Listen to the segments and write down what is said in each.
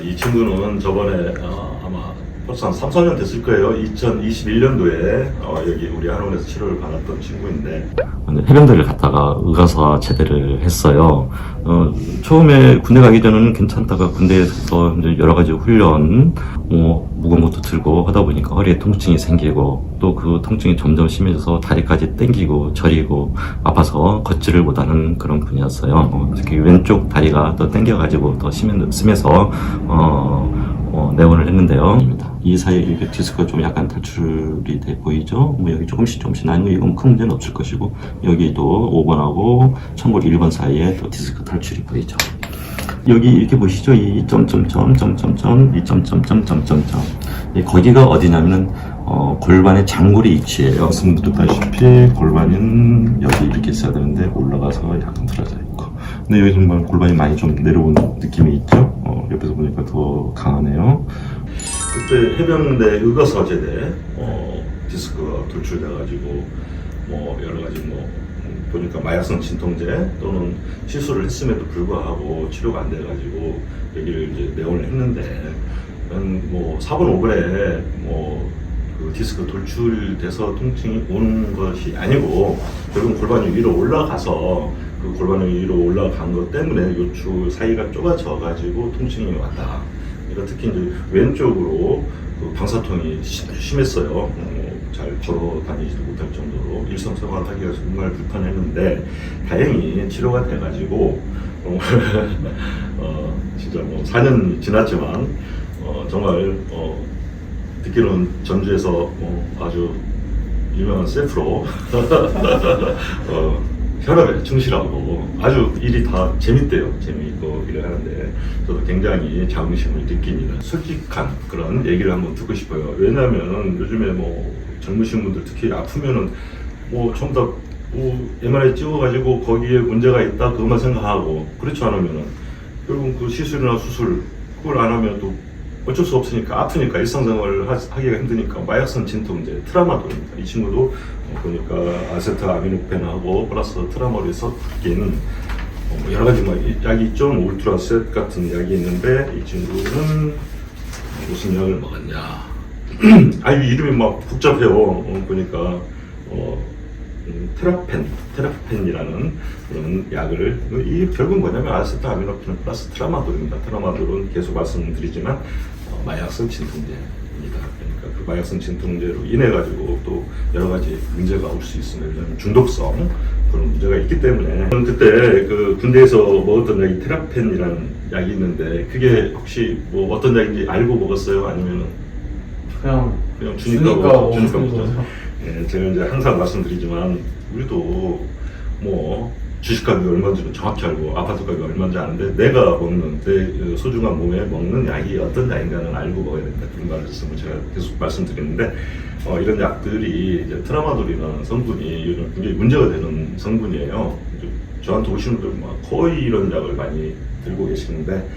이 친구는 저번에 아마 벌써 한 3, 4년 됐을 거예요. 2021년도에 여기 우리 한원에서 치료를 받았던 친구인데 해병대를 갔다가 의과사 제대를 했어요. 처음에 군대 가기 전에는 괜찮다가 군대에서 이제 여러 가지 훈련, 무거운 것도 들고 하다 보니까 허리에 통증이 생기고 또 그 통증이 점점 심해져서 다리까지 땡기고 저리고 아파서 걷지를 못하는 그런 분이었어요. 특히 왼쪽 다리가 또 땡겨가지고 더 심해서 내원을 했는데요. 이 사이에 이렇게 디스크가 좀 약간 탈출이 돼 보이죠? 여기 조금씩 나뉘고 이건 큰 문제는 없을 것이고 여기도 5번하고 청골 1번 사이에 또 디스크 탈출이 보이죠. 여기 이렇게 보시죠? 이 점점점 이 점점점 거기가 어디냐면은 골반의 장골의 위치예요. 말씀도 다시피 골반은 여기 이렇게 있어야 되는데 올라가서 약간 틀어져 있고 근데 여기 정말 골반이 많이 좀 내려온 느낌이 있죠? 옆에서 보니까 더 강하네요. 그때 해병대 의과사 제대 디스크가 돌출돼가지고 여러 가지 보니까 마약성 진통제 또는 시술을 했음에도 불구하고 치료가 안 돼가지고 여기를 이제 내원을 했는데 4번 5번에 그 디스크 돌출돼서 통증이 오는 것이 아니고 결국 골반이 위로 올라가서 그 골반이 위로 올라간 것 때문에 요추 사이가 좁아져 가지고 통증이 왔다. 그러니까 특히 이제 왼쪽으로 그 방사통이 심했어요. 잘 걸어 다니지도 못할 정도로 일상생활하기가 정말 불편했는데 다행히 치료가 돼가지고 진짜 4년 지났지만 정말 듣기로는 전주에서 아주 유명한 셰프로 혈압에 충실하고 아주 일이 다 재밌대요. 재미있고 일을 하는데 저도 굉장히 자긍심을 느낍니다. 솔직한 그런 얘기를 한번 듣고 싶어요. 왜냐하면 요즘에 젊으신 분들 특히 아프면은 전부 다 MRI 찍어가지고 거기에 문제가 있다 그것만 생각하고 그렇지 않으면은 결국 그 시술이나 수술 그걸 안 하면 또 어쩔 수 없으니까 아프니까 일상생활을 하기가 힘드니까 마약성 진통제 트라마돌입니다. 이 친구도 보니까 아세트아미노펜하고 플러스 트라마돌이 섞인 여러 가지 약이 있죠. 울트라셋 같은 약이 있는데 이 친구는 무슨 약을 먹었냐? 아유 이름이 막 복잡해요. 보니까 테라펜이라는 그런 약을 이 결국 뭐냐면 아세트아미노펜 플러스 트라마돌입니다. 트라마돌은 계속 말씀드리지만 마약성 진통제입니다. 그러니까 그 마약성 진통제로 인해 가지고 또 여러 가지 문제가 올 수 있습니다. 중독성 그런 문제가 있기 때문에 저는 그때 그 군대에서 먹었던 약이 테라펜이라는 약이 있는데 그게 혹시 어떤 약인지 알고 먹었어요? 아니면은 그냥 주니까 먹죠. 예, 제가 이제 항상 말씀드리지만 우리도 주식값이 얼마인지 정확히 알고 아파트 값이 얼마인지 아는데 내가 먹는 내 소중한 몸에 먹는 약이 어떤 약인가는 알고 먹어야 된다 그런 말씀을 제가 계속 말씀드리는데 이런 약들이 이제 트라마돌이라는 성분이 요즘 굉장히 문제가 되는 성분이에요. 저한테 오시는 분들 거의 이런 약을 많이 들고 계시는데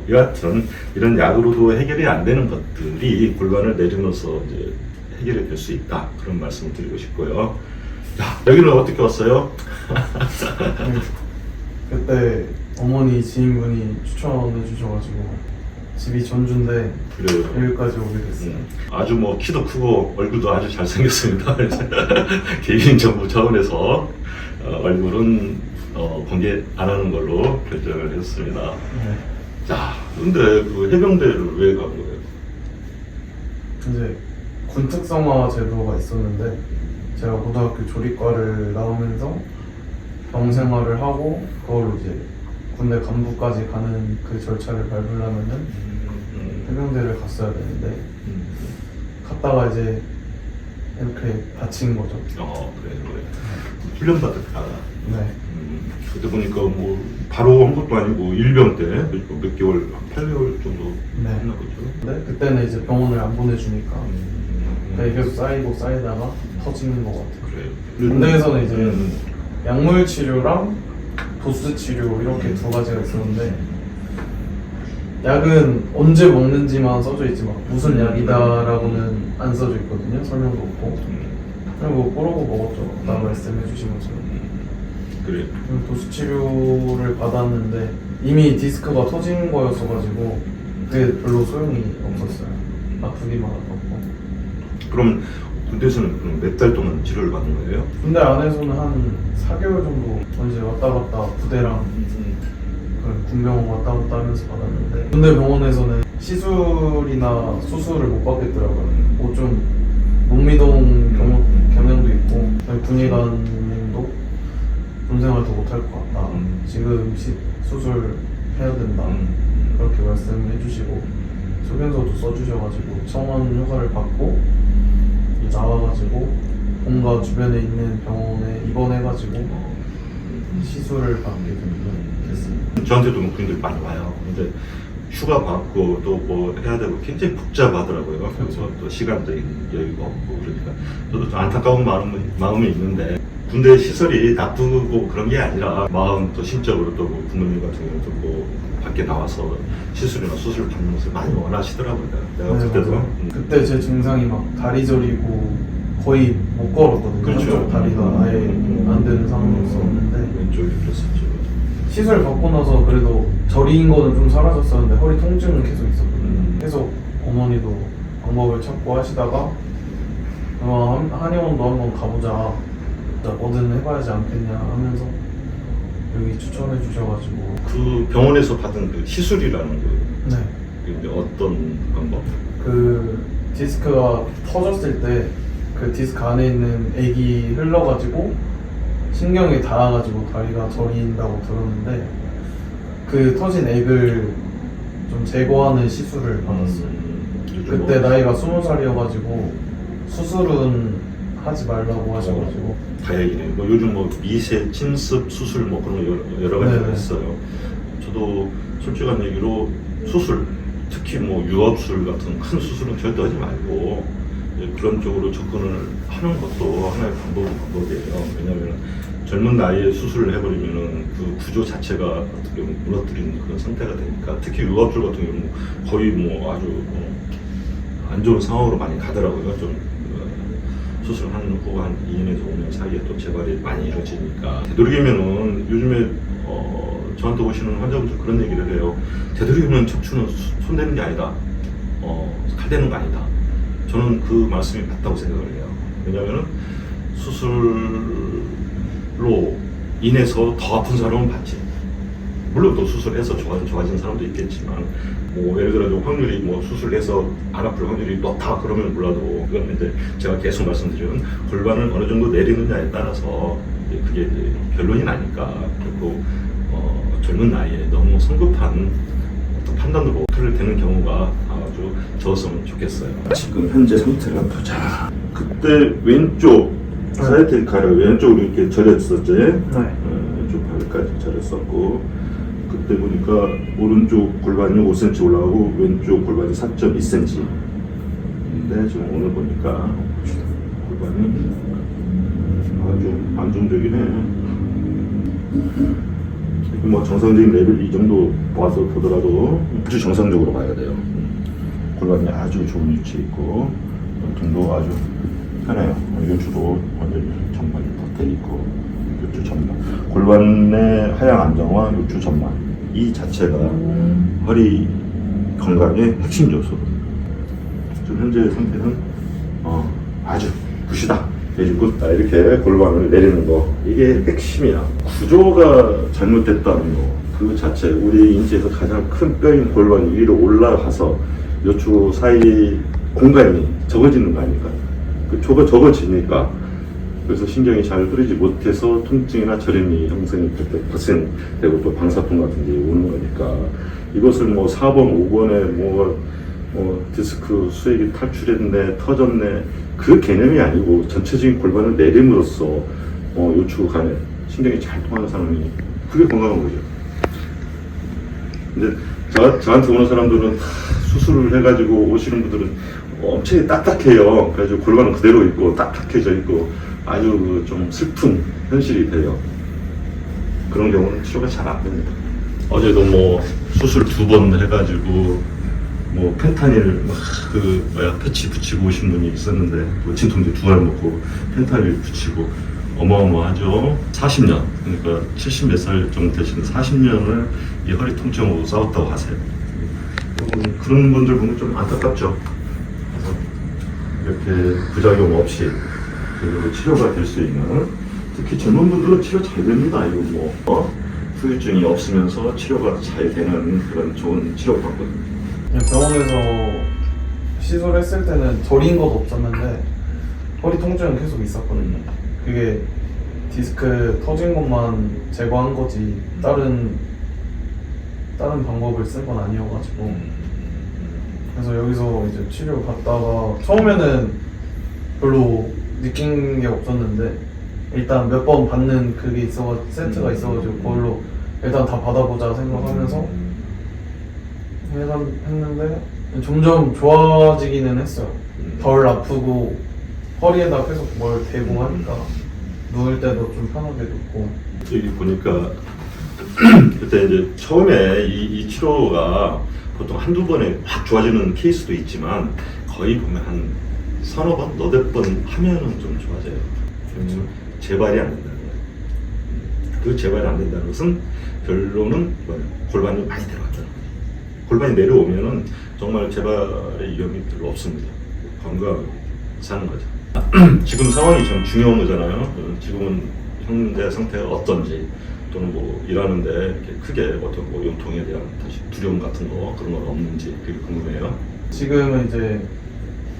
여하튼 이런 약으로도 해결이 안 되는 것들이 골반을 내려놓아서 이제 해결이 될 수 있다 그런 말씀을 드리고 싶고요. 자, 여기는 어떻게 왔어요? 그때 어머니 지인분이 추천해 주셔가지고 집이 전주인데 그래요. 여기까지 오게 됐어요. 아주 키도 크고 얼굴도 아주 잘생겼습니다. 개인정보 차원에서 얼굴은 공개 안 하는 걸로 결정을 했습니다. 네. 자, 근데 그 해병대를 왜 간 거예요? 이제 군 특성화 제도가 있었는데 제가 고등학교 조리과를 나오면서 병 생활을 하고 그걸로 이제 군대 간부까지 가는 그 절차를 밟으려면은 해병대를 갔어야 되는데 갔다가 이제 이렇게 다친 거죠. 그래. 훈련 받았다. 네. 그때 보니까 바로 한 것도 아니고 일병 때 몇 개월, 한 8개월 정도 네. 했나 보죠. 근데 그때는 이제 병원을 안 보내주니까 그러니까 계속 쌓이다가 터지는 것 같아요. 그래요. 군대에서는 이제 약물 치료랑 도수 치료 이렇게 두 가지가 있었는데 약은 언제 먹는지만 써져 있지 무슨 약이다라고는 안 써져 있거든요. 설명도 없고 그리고 꼬르고 먹었죠. 아까 말씀해 주신 것처럼. 그래. 도수 치료를 받았는데 이미 디스크가 터진 거였어가지고 그게 별로 소용이 없었어요. 아프기만 아팠고. 그럼 군대에서는 몇 달 동안 치료를 받는 거예요? 군대 안에서는 한 4개월 정도 이제 왔다 갔다 부대랑 그런 군병원 왔다 갔다 하면서 받았는데, 군대 병원에서는 시술이나 수술을 못 받겠더라고요. 뭐 좀 목미동 경향도 있고, 군의관님도 군생활 더 못할 것 같다. 지금 수술 해야 된다. 그렇게 말씀해 주시고, 소견서도 써주셔가지고 청원 휴가를 받고 나와가지고 본가 주변에 있는 병원에 입원해가지고 시술을 받게 됐습니다. 저한테도 뭐 그런 들 많이 와요. 근데 휴가 받고 또 뭐 해야 되고 굉장히 복잡하더라고요. 그래서 또 시간적인 여유가 없고 그러니까 저도 좀 안타까운 마음이 있는데, 군대 시설이 나쁘고 그런 게 아니라 마음 또 심적으로 또 부모님 같은 경우도 뭐 밖에 나와서 시술이나 수술 받는 것을 많이 원하시더라고요. 내가 네, 그때도 맞아요. 그때 제 증상이 막 다리 저리고 거의 못 걸었거든요. 그렇죠. 한쪽 다리가 아예 안 되는 상황이었었는데, 왼쪽이 그랬었죠. 시술 받고 나서 그래도 저리인 거는 좀 사라졌었는데 허리 통증은 계속 있었거든요. 계속 어머니도 방법을 찾고 하시다가 한의원도 한번 가보자, 뭐든 해봐야지 않겠냐 하면서 여기 추천해 주셔가지고. 그 병원에서 받은 그 시술이라는 거, 네. 이게 어떤 방법? 그 디스크가 터졌을 때 그 디스크 안에 있는 액이 흘러가지고 신경에 닿아가지고 다리가 저린다고 들었는데, 그 터진 액을 좀 제거하는 시술을 받았어요. 그때 나이가 20살이어가지고 수술은 하지 말라고 하셔가지고. 다행이네. 뭐 요즘 뭐 미세 침습 수술 뭐 그런 거 여러 가지가 네네. 있어요. 저도 솔직한 얘기로 수술, 특히 뭐 유압술 같은 큰 수술은 절대 하지 말고 이제 그런 쪽으로 접근을 하는 것도 하나의 방법이에요. 왜냐하면 젊은 나이에 수술을 해버리면은 그 구조 자체가 어떻게 보면 무너뜨리는 그런 상태가 되니까, 특히 유압술 같은 경우는 거의 뭐 아주 안 좋은 상황으로 많이 가더라고요. 좀 수술한 후 한 2년에서 5년 사이에 또 재발이 많이 이루어지니까. 되도록이면은 요즘에 저한테 오시는 환자분들 그런 얘기를 해요. 되도록이면 척추는 손대는 게 아니다. 칼 대는 거 아니다. 저는 그 말씀이 맞다고 생각을 해요. 왜냐하면은 수술로 인해서 더 아픈 사람은 받지. 물론 또 수술해서 좋아진 사람도 있겠지만, 뭐 예를 들어 확률이 뭐 수술해서 안 아플 확률이 높다 그러면 몰라도, 그건 이제 제가 계속 말씀드리는 골반을 어느 정도 내리느냐에 따라서 이제 그게 이제 결론이 나니까. 그리고 젊은 나이에 너무 성급한 어떤 판단으로 칼을 대는 경우가 아주 적었으면 좋겠어요. 지금 현재 상태를 보자. 그때 왼쪽 사이테카를 왼쪽으로 이렇게 절였었지. 왼쪽 발까지 절였었고, 그때 보니까 오른쪽 골반이 5cm 올라가고 왼쪽 골반이 4.2cm. 근데 지금 오늘 보니까 골반이 아주 안정적이네. 뭐 정상적인 레벨 이 정도 봐서 보더라도 아주 정상적으로 봐야 돼요. 골반이 아주 좋은 위치에 있고, 등도 아주 편해요. 요추도 완전히 전반이 덧대 있고, 요추 전반, 골반의 하향 안정화, 요추 전반, 이 자체가 허리 건강의 핵심 요소. 지금 현재 상태는 아주 굿이다. 굿다. 이렇게 골반을 내리는 거, 이게 핵심이야. 구조가 잘못됐다는 거, 그 자체, 우리 인체에서 가장 큰 뼈인 골반이 위로 올라가서 요추 사이 공간이 적어지는 거 아닙니까? 그 조가 적어지니까, 그래서 신경이 잘 흐르지 못해서 통증이나 저림이 형성이 발생되고 또 방사통 같은 게 오는 거니까, 이것을 뭐 4번, 5번에 뭐 디스크 수액이 탈출했네, 터졌네, 그 개념이 아니고 전체적인 골반을 내림으로써 요추 간에 신경이 잘 통하는 사람이, 그게 건강한 거죠. 근데 저한테 오는 사람들은 다 수술을 해가지고 오시는 분들은 엄청 딱딱해요. 그래가지고 골반은 그대로 있고 딱딱해져 있고 아주 좀 슬픈 현실이 돼요. 그런 경우는 치료가 잘 안 됩니다. 어제도 뭐 수술 2번 해가지고 뭐 펜타닐 패치 붙이고 오신 분이 있었는데, 뭐 진통제 2알 먹고 펜타닐 붙이고 어마어마하죠. 40년, 그러니까 70 몇 살 정도 되시는 40년을 이 허리 통증으로 싸웠다고 하세요. 그런 분들 보면 좀 안타깝죠. 그래서 이렇게 부작용 없이 그리고 치료가 될 수 있는, 특히 젊은 분들은 치료 잘 됩니다. 이거 뭐 후유증이 없으면서 치료가 잘 되는 그런 좋은 치료 방법입니다. 병원에서 시술했을 때는 저린 것도 없었는데 허리 통증은 계속 있었거든요. 그게 디스크 터진 것만 제거한 거지 다른 방법을 쓴 건 아니어가지고, 그래서 여기서 이제 치료 받다가 처음에는 별로 느낀 게 없었는데 일단 몇 번 받는 그게 세트가 있어가지고 그걸로 일단 다 받아보자 생각하면서 했는데 점점 좋아지기는 했어요. 덜 아프고 허리에다 계속 뭘 대고 하니까 누울 때도 좀 편하게 눕고. 여기 보니까 그때 이제 처음에 이 치료가 보통 한두 번에 확 좋아지는 케이스도 있지만 거의 보면 한 서너 번, 너댓 번 하면은 좀 좋아져요. 그러면 재발이 안 된다는 거예요. 그 재발이 안 된다는 것은 결론은 골반이 많이 내려왔다는 거예요. 골반이 내려오면은 정말 재발의 위험이 별로 없습니다. 건강하게 사는 거죠. 지금 상황이 참 중요한 거잖아요. 지금은 현재 상태가 어떤지, 또는 뭐 일하는데 이렇게 크게 어떤 뭐 용통에 대한 다시 두려움 같은 거 그런 건 없는지 그게 궁금해요. 지금은 이제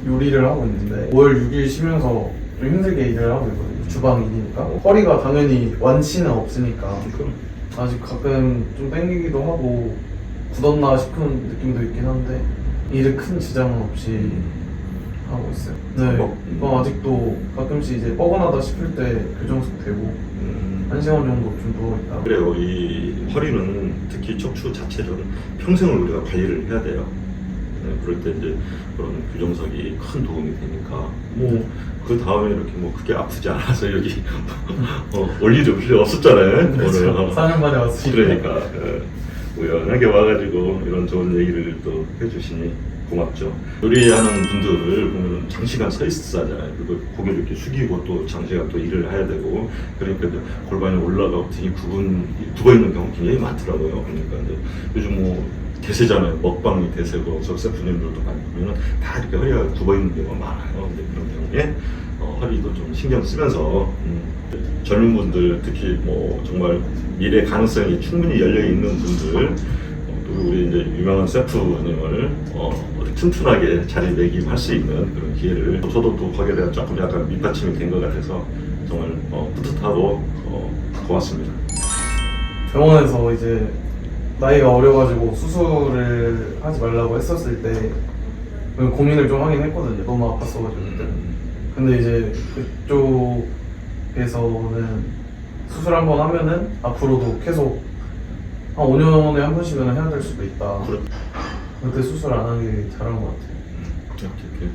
요리를 하고 있는데 5월 6일 쉬면서 좀 힘들게 일을 하고 있거든요. 주방이니까 허리가 당연히 완치는 없으니까 아직 가끔 좀 땡기기도 하고 굳었나 싶은 느낌도 있긴 한데 일에 큰 지장은 없이 하고 있어요. 네, 이건 아직도 가끔씩 이제 뻐근하다 싶을 때 교정숙 되고 1시간 정도 좀 누워있다. 그래요. 이 허리는 특히 척추 자체는 평생을 우리가 관리를 해야 돼요. 네, 그럴 때 이제 그런 교정석이 큰 도움이 되니까 뭐 그 다음에 이렇게 뭐 크게 아프지 않아서 여기 올 일이 필요 없었잖아요. 그렇죠. 오늘 4년 만에 왔으니까. 그러니까 우연하게 와가지고 이런 좋은 얘기를 또 해주시니 고맙죠. 요리하는 분들을 보면 장시간 서 있어야잖아요. 그리고 고개를 이렇게 숙이고 또 장시간 또 일을 해야 되고, 그러니까 이제 골반이 올라가고 등이 굽어 있는 경우 굉장히 많더라고요. 그러니까 이제 요즘 뭐 대세잖아요. 먹방이 대세고, 저 셰프님들도 많이 보면은 다 이렇게 허리가 굽어 있는 경우가 많아요. 근데 그런 경우에 허리도 좀 신경 쓰면서 젊은 분들, 특히 뭐 정말 미래 가능성이 충분히 열려 있는 분들, 그리고 우리 이제 유명한 셰프님을 튼튼하게 자리매김할 수 있는 그런 기회를, 저도 또 거기에 대한 조금 약간 밑받침이 된 것 같아서 정말 뿌듯하고 고맙습니다. 병원에서 이제 나이가 어려가지고 수술을 하지 말라고 했었을 때 고민을 좀 하긴 했거든요. 너무 아팠어가지고 그때. 근데 이제 그쪽에서는 수술 한번 하면은 앞으로도 계속 한 5년에 한 번씩은 해야 될 수도 있다. 그때 수술 안 하는 게 잘한 것 같아요. 이렇게